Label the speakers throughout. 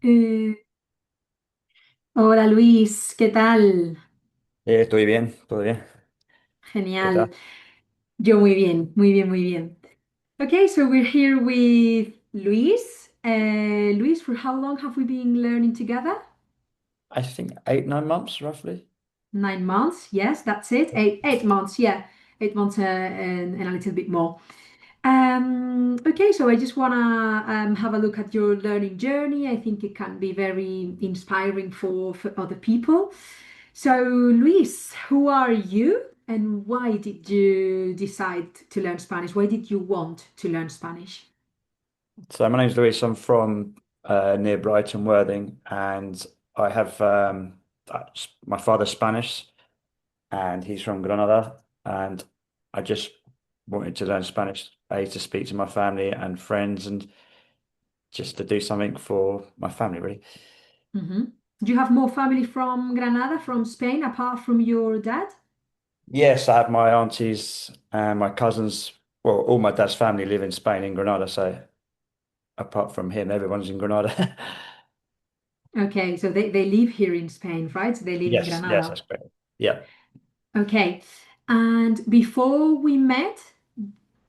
Speaker 1: Eh, Hola Luis, ¿qué tal?
Speaker 2: Estoy bien, todo bien. ¿Qué tal?
Speaker 1: Genial. Yo muy bien, muy bien, muy bien. Okay, so we're here with Luis. Luis, for how long have we been learning together?
Speaker 2: I think 8, 9 months roughly.
Speaker 1: 9 months. Yes, that's it. Eight months. Yeah, 8 months and a little bit more. Okay, so I just wanna have a look at your learning journey. I think it can be very inspiring for other people. So, Luis, who are you and why did you decide to learn Spanish? Why did you want to learn Spanish?
Speaker 2: So my name's Luis. I'm from near Brighton, Worthing, and I have my father's Spanish, and he's from Granada, and I just wanted to learn Spanish, to speak to my family and friends, and just to do something for my family, really.
Speaker 1: Hmm. Do you have more family from Granada, from Spain, apart from your dad?
Speaker 2: Yes, I have my aunties and my cousins. Well, all my dad's family live in Spain, in Granada, so apart from him, everyone's in Granada.
Speaker 1: Okay, so they live here in Spain, right? So they live in
Speaker 2: Yes,
Speaker 1: Granada.
Speaker 2: that's great. Yeah.
Speaker 1: Okay. And before we met,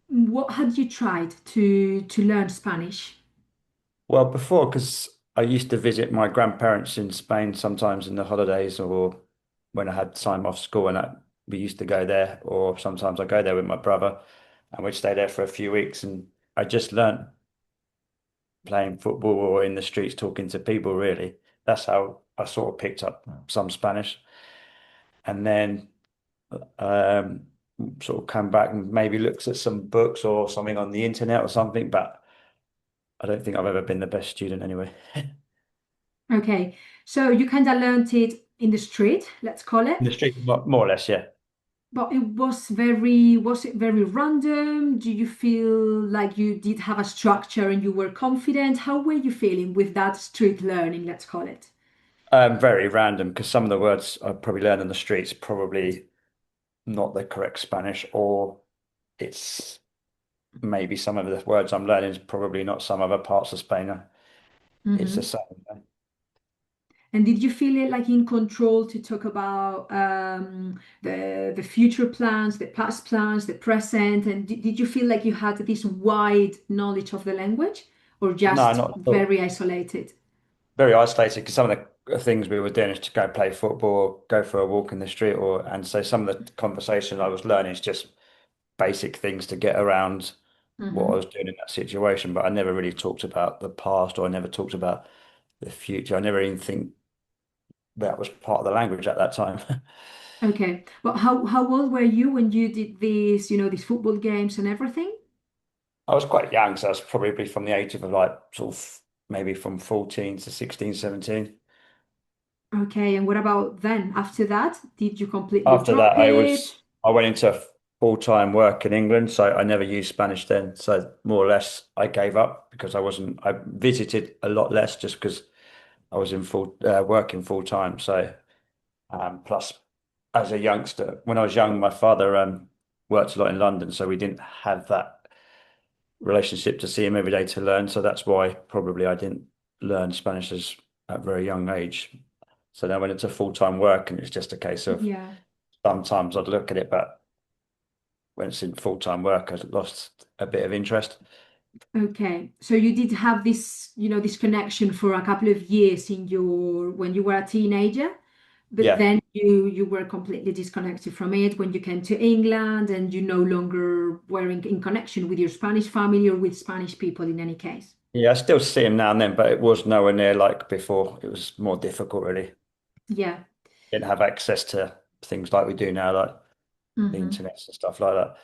Speaker 1: what had you tried to learn Spanish?
Speaker 2: Well, before, because I used to visit my grandparents in Spain sometimes in the holidays or when I had time off school, and we used to go there, or sometimes I go there with my brother and we'd stay there for a few weeks. And I just learnt playing football or in the streets talking to people, really. That's how I sort of picked up some Spanish. And then um, sort of come back and maybe looked at some books or something on the internet or something, but I don't think I've ever been the best student anyway.
Speaker 1: Okay, so you kind of learned it in the street, let's call it,
Speaker 2: In the street, more or less, yeah.
Speaker 1: but was it very random? Do you feel like you did have a structure and you were confident? How were you feeling with that street learning, let's call it?
Speaker 2: Very random because some of the words I probably learned in the streets probably not the correct Spanish, or it's maybe some of the words I'm learning is probably not some other parts of Spain. It's the
Speaker 1: Hmm.
Speaker 2: same.
Speaker 1: And did you feel it like in control to talk about the future plans, the past plans, the present? And did you feel like you had this wide knowledge of the language or
Speaker 2: No,
Speaker 1: just
Speaker 2: not at all.
Speaker 1: very isolated?
Speaker 2: Very isolated because some of the things we were doing is to go play football, go for a walk in the street, or and so some of the conversation I was learning is just basic things to get around what I
Speaker 1: Hmm.
Speaker 2: was doing in that situation. But I never really talked about the past, or I never talked about the future. I never even think that was part of the language at that time.
Speaker 1: Okay. But how old were you when you did these, these football games and everything?
Speaker 2: I was quite young, so I was probably from the age of like sort of maybe from 14 to 16, 17.
Speaker 1: Okay. And what about then? After that, did you completely
Speaker 2: After
Speaker 1: drop
Speaker 2: that,
Speaker 1: it?
Speaker 2: I went into full-time work in England, so I never used Spanish then. So more or less, I gave up because I visited a lot less just because I was in working full time. So plus, as a youngster, when I was young, my father worked a lot in London, so we didn't have that relationship to see him every day to learn. So that's why probably I didn't learn Spanish at a very young age. So then I went into full-time work, and it's just a case of
Speaker 1: Yeah.
Speaker 2: sometimes I'd look at it, but when it's in full-time work, I lost a bit of interest.
Speaker 1: Okay, so you did have this, this connection for a couple of years in your when you were a teenager, but
Speaker 2: Yeah.
Speaker 1: then you were completely disconnected from it when you came to England and you no longer were in connection with your Spanish family or with Spanish people in any case.
Speaker 2: Yeah, I still see him now and then, but it was nowhere near like before. It was more difficult, really.
Speaker 1: Yeah.
Speaker 2: Didn't have access to things like we do now, like the
Speaker 1: Hmm.
Speaker 2: internet and stuff like that.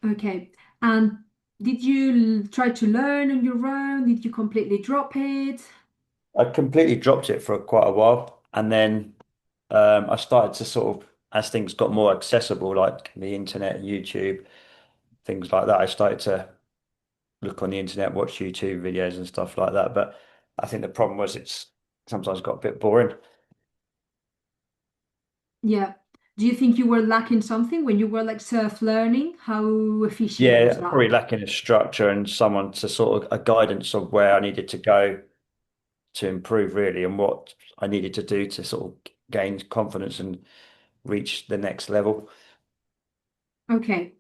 Speaker 1: Okay. And did you try to learn on your own? Did you completely drop it?
Speaker 2: I completely dropped it for quite a while, and then I started to sort of, as things got more accessible, like the internet, YouTube, things like that, I started to look on the internet, watch YouTube videos and stuff like that. But I think the problem was it's sometimes got a bit boring.
Speaker 1: Yeah. Do you think you were lacking something when you were like self-learning? How efficient was
Speaker 2: Yeah,
Speaker 1: that?
Speaker 2: probably lacking a structure and someone to sort of a guidance of where I needed to go to improve really, and what I needed to do to sort of gain confidence and reach the next level.
Speaker 1: Okay.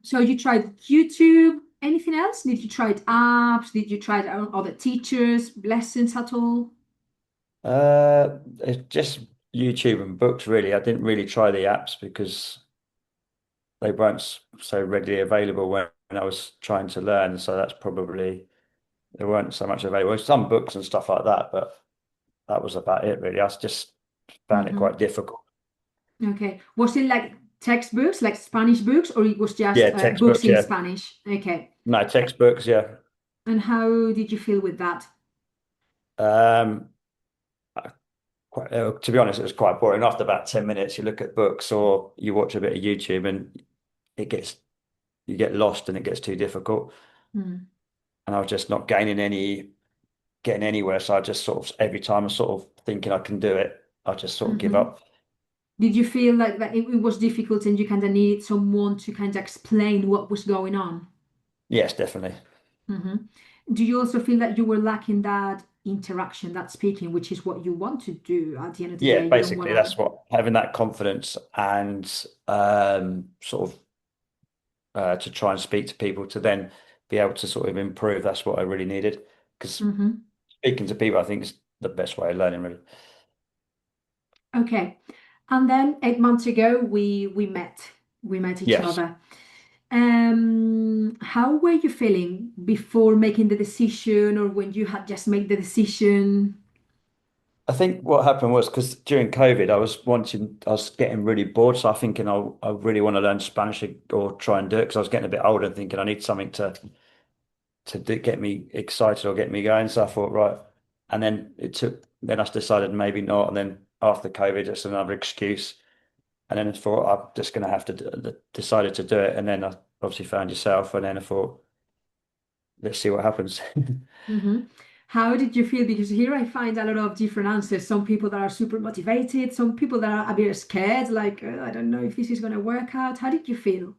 Speaker 1: So you tried YouTube, anything else? Did you try apps? Did you try other teachers, lessons at all?
Speaker 2: It's just YouTube and books really. I didn't really try the apps because they weren't so readily available when I was trying to learn. So that's probably they weren't so much available. Some books and stuff like that, but that was about it really. I just found it quite
Speaker 1: Hmm.
Speaker 2: difficult.
Speaker 1: Okay. Was it like textbooks, like Spanish books, or it was just
Speaker 2: Yeah,
Speaker 1: books
Speaker 2: textbooks,
Speaker 1: in
Speaker 2: yeah.
Speaker 1: Spanish? Okay.
Speaker 2: No, textbooks, yeah.
Speaker 1: And how did you feel with that?
Speaker 2: Um, to be honest, it was quite boring. After about 10 minutes, you look at books or you watch a bit of YouTube and it gets you get lost and it gets too difficult.
Speaker 1: Hmm.
Speaker 2: And I was just not getting anywhere. So I just sort of every time I sort of thinking I can do it, I just sort of give
Speaker 1: Hmm.
Speaker 2: up.
Speaker 1: Did you feel like that it was difficult and you kind of needed someone to kind of explain what was going on?
Speaker 2: Yes, definitely.
Speaker 1: Hmm. Do you also feel that you were lacking that interaction, that speaking, which is what you want to do at the end of the
Speaker 2: Yeah,
Speaker 1: day? You don't want
Speaker 2: basically
Speaker 1: to.
Speaker 2: that's what having that confidence and sort of to try and speak to people to then be able to sort of improve. That's what I really needed because
Speaker 1: Hmm.
Speaker 2: speaking to people, I think is the best way of learning, really.
Speaker 1: Okay. And then 8 months ago, we met. We met each
Speaker 2: Yes.
Speaker 1: other. How were you feeling before making the decision, or when you had just made the decision?
Speaker 2: I think what happened was because during COVID, I was getting really bored. So I thinking I really want to learn Spanish or try and do it because I was getting a bit older and thinking I need something get me excited or get me going. So I thought, right. And then I decided maybe not. And then after COVID, it's another excuse. And then I thought, I'm just going to have to decided to do it. And then I obviously found yourself. And then I thought, let's see what happens.
Speaker 1: Hmm. How did you feel? Because here I find a lot of different answers. Some people that are super motivated, some people that are a bit scared, like, I don't know if this is going to work out. How did you feel?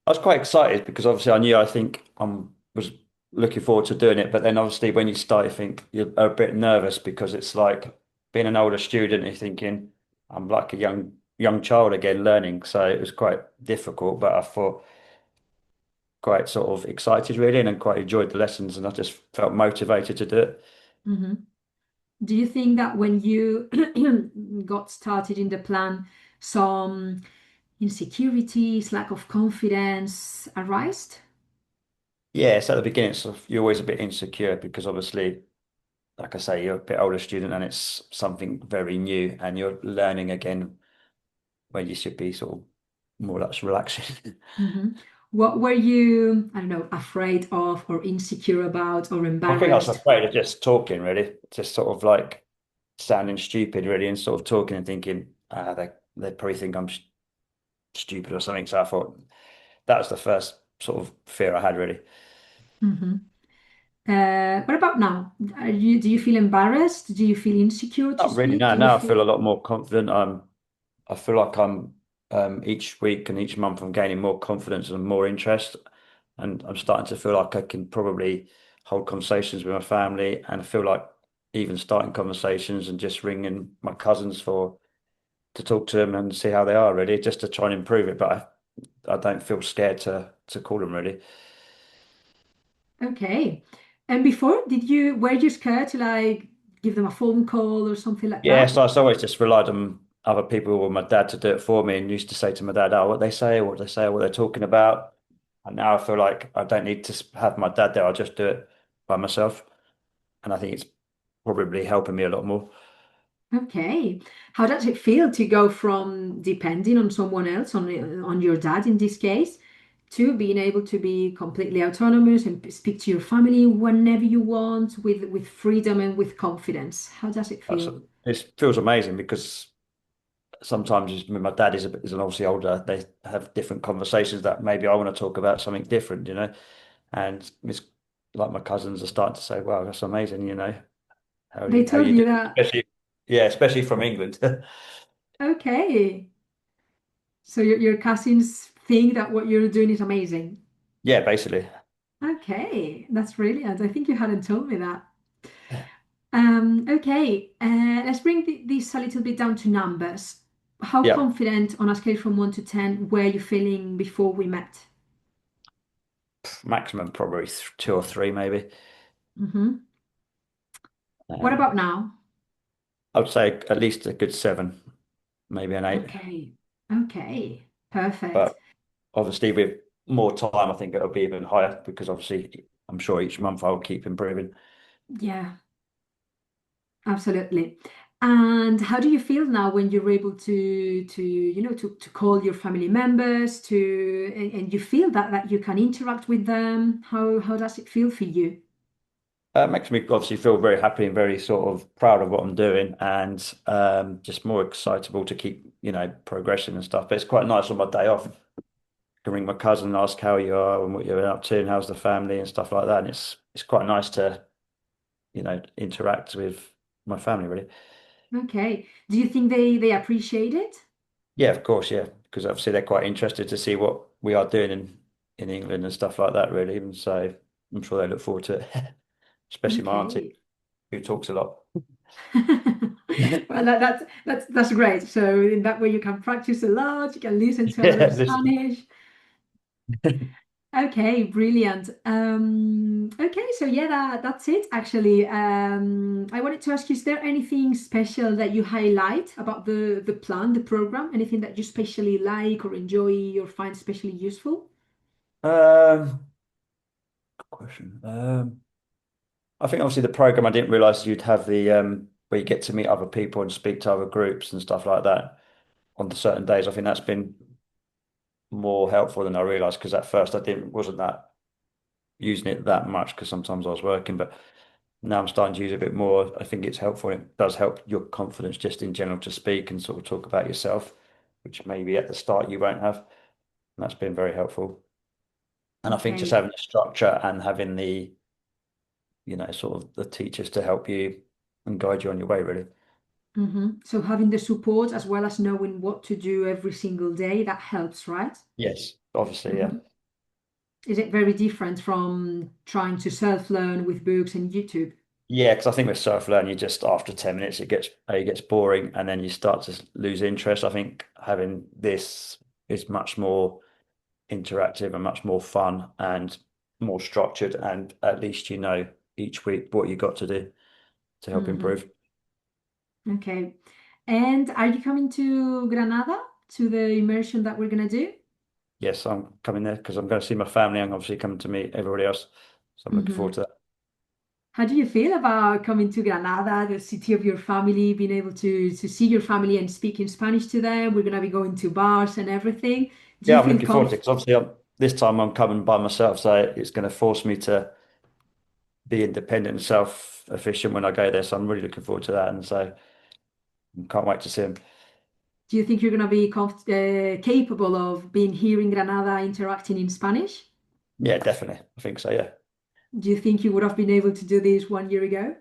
Speaker 2: I was quite excited because obviously I think I was looking forward to doing it. But then obviously when you start, you think you're a bit nervous because it's like being an older student, you're thinking I'm like a young child again learning. So it was quite difficult, but I thought quite sort of excited really and quite enjoyed the lessons and I just felt motivated to do it.
Speaker 1: Hmm. Do you think that when you got started in the plan, some insecurities, lack of confidence arised?
Speaker 2: Yes, at the beginning, you're always a bit insecure because obviously, like I say, you're a bit older student and it's something very new and you're learning again where you should be sort of more or less relaxing.
Speaker 1: Hmm. What were you, I don't know, afraid of or insecure about or
Speaker 2: I think I was
Speaker 1: embarrassed?
Speaker 2: afraid of just talking, really, just sort of like sounding stupid, really, and sort of talking and thinking, they probably think I'm stupid or something. So I thought that was the first sort of fear I had, really.
Speaker 1: Hmm. What about now? Do you feel embarrassed? Do you feel insecure to
Speaker 2: Not really.
Speaker 1: speak?
Speaker 2: No,
Speaker 1: Do you
Speaker 2: now I feel
Speaker 1: feel?
Speaker 2: a lot more confident. I feel like I'm each week and each month I'm gaining more confidence and more interest, and I'm starting to feel like I can probably hold conversations with my family, and I feel like even starting conversations and just ringing my cousins for to talk to them and see how they are really, just to try and improve it. But I don't feel scared to call them really.
Speaker 1: Okay. And before, were you scared to like give them a phone call or something like
Speaker 2: Yeah,
Speaker 1: that?
Speaker 2: so I always just relied on other people or my dad to do it for me and used to say to my dad, oh, what they say, what they're talking about. And now I feel like I don't need to have my dad there. I'll just do it by myself. And I think it's probably helping me a lot more.
Speaker 1: Okay. How does it feel to go from depending on someone else, on your dad in this case, to being able to be completely autonomous and speak to your family whenever you want with freedom and with confidence? How does it
Speaker 2: That's,
Speaker 1: feel?
Speaker 2: it feels amazing because sometimes my dad is an obviously older. They have different conversations that maybe I want to talk about something different, and it's like my cousins are starting to say, "Wow, that's amazing,"
Speaker 1: They
Speaker 2: how
Speaker 1: told
Speaker 2: you do,
Speaker 1: you that.
Speaker 2: especially yeah, especially from England.
Speaker 1: Okay. So your cousins think that what you're doing is amazing.
Speaker 2: Yeah, basically.
Speaker 1: Okay, that's brilliant. I think you hadn't told me that. Okay, let's bring this a little bit down to numbers. How
Speaker 2: Yeah,
Speaker 1: confident on a scale from 1 to 10 were you feeling before we met?
Speaker 2: maximum probably two or three maybe.
Speaker 1: Hmm. What
Speaker 2: Um,
Speaker 1: about now?
Speaker 2: I would say at least a good seven, maybe an eight.
Speaker 1: Okay, okay, perfect.
Speaker 2: But obviously, with more time, I think it'll be even higher because obviously, I'm sure each month I'll keep improving.
Speaker 1: Yeah, absolutely. And how do you feel now when you're able to call your family members and you feel that you can interact with them? How does it feel for you?
Speaker 2: It makes me obviously feel very happy and very sort of proud of what I'm doing and just more excitable to keep, progressing and stuff. But it's quite nice on my day off. I can ring my cousin and ask how you are and what you're up to and how's the family and stuff like that. And it's quite nice to, interact with my family really.
Speaker 1: Okay. Do you think they appreciate it?
Speaker 2: Yeah, of course, yeah. Because obviously they're quite interested to see what we are doing in England and stuff like that, really. And so I'm sure they look forward to it, especially my auntie
Speaker 1: Okay.
Speaker 2: who talks a lot.
Speaker 1: Well, that's great. So in that way, you can practice a lot. You can listen to a lot
Speaker 2: Yeah,
Speaker 1: of Spanish. Okay, brilliant. Okay, so yeah, that's it actually. I wanted to ask you, is there anything special that you highlight about the plan, the program? Anything that you especially like or enjoy or find especially useful?
Speaker 2: Good question. I think obviously the program I didn't realize you'd have the where you get to meet other people and speak to other groups and stuff like that on the certain days. I think that's been more helpful than I realized because at first I didn't wasn't that using it that much because sometimes I was working, but now I'm starting to use it a bit more. I think it's helpful. It does help your confidence just in general to speak and sort of talk about yourself, which maybe at the start you won't have. And that's been very helpful. And I think just
Speaker 1: Okay.
Speaker 2: having the structure and having the, sort of the teachers to help you and guide you on your way, really.
Speaker 1: So having the support as well as knowing what to do every single day, that helps, right?
Speaker 2: Yes, obviously, yeah.
Speaker 1: Mhm. Is it very different from trying to self-learn with books and YouTube?
Speaker 2: Yeah, because I think with self-learn, you just after 10 minutes it gets boring and then you start to lose interest. I think having this is much more interactive and much more fun and more structured. And at least you know each week what you got to do to help
Speaker 1: Hmm.
Speaker 2: improve.
Speaker 1: Okay. And are you coming to Granada to the immersion that we're gonna do?
Speaker 2: Yes, I'm coming there because I'm going to see my family and obviously coming to meet everybody else. So I'm looking forward
Speaker 1: Hmm.
Speaker 2: to that.
Speaker 1: How do you feel about coming to Granada, the city of your family, being able to see your family and speak in Spanish to them? We're gonna be going to bars and everything. Do you
Speaker 2: Yeah, I'm
Speaker 1: feel
Speaker 2: looking forward to it
Speaker 1: comfortable?
Speaker 2: because obviously this time I'm coming by myself, so it's going to force me to be independent and self-efficient when I go there. So I'm really looking forward to that, and so I can't wait to see them.
Speaker 1: Do you think you're gonna be capable of being here in Granada interacting in Spanish?
Speaker 2: Yeah, definitely. I think so. Yeah.
Speaker 1: Do you think you would have been able to do this 1 year ago?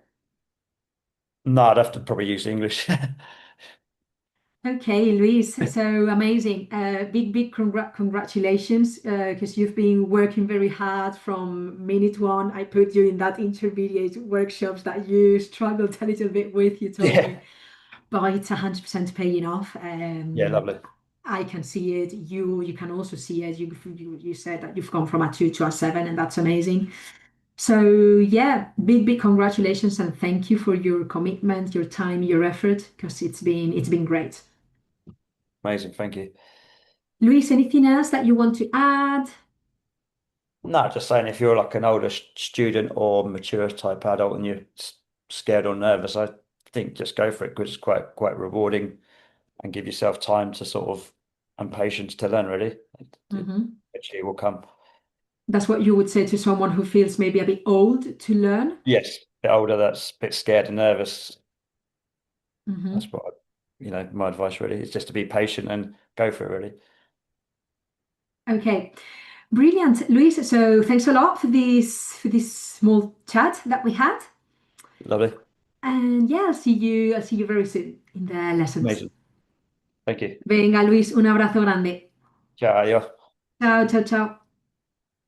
Speaker 2: No, I'd have to probably use English.
Speaker 1: Okay, Luis, so amazing. Big congratulations because you've been working very hard from minute one. I put you in that intermediate workshops that you struggled a little bit with, you told
Speaker 2: Yeah.
Speaker 1: me, but it's 100% paying off.
Speaker 2: Yeah, lovely.
Speaker 1: I can see it. You can also see it. You said that you've gone from a 2 to a 7, and that's amazing. So yeah, big congratulations and thank you for your commitment, your time, your effort, because it's been great.
Speaker 2: Amazing. Thank you.
Speaker 1: Luis, anything else that you want to add?
Speaker 2: No, just saying if you're like an older student or mature type adult and you're scared or nervous, I think just go for it because it's quite rewarding and give yourself time to sort of and patience to learn really. It
Speaker 1: Hmm.
Speaker 2: eventually will come.
Speaker 1: That's what you would say to someone who feels maybe a bit old to learn.
Speaker 2: Yes, a bit older, that's a bit scared and nervous. That's
Speaker 1: Hmm.
Speaker 2: what my advice really is just to be patient and go for it really.
Speaker 1: Okay, brilliant, Luis. So thanks a lot for this small chat that we had,
Speaker 2: Lovely.
Speaker 1: and yeah, I'll see you very soon in the lessons.
Speaker 2: Amazing. Thank you.
Speaker 1: Venga, Luis, un abrazo grande.
Speaker 2: Ciao.
Speaker 1: Chao, chao, chao.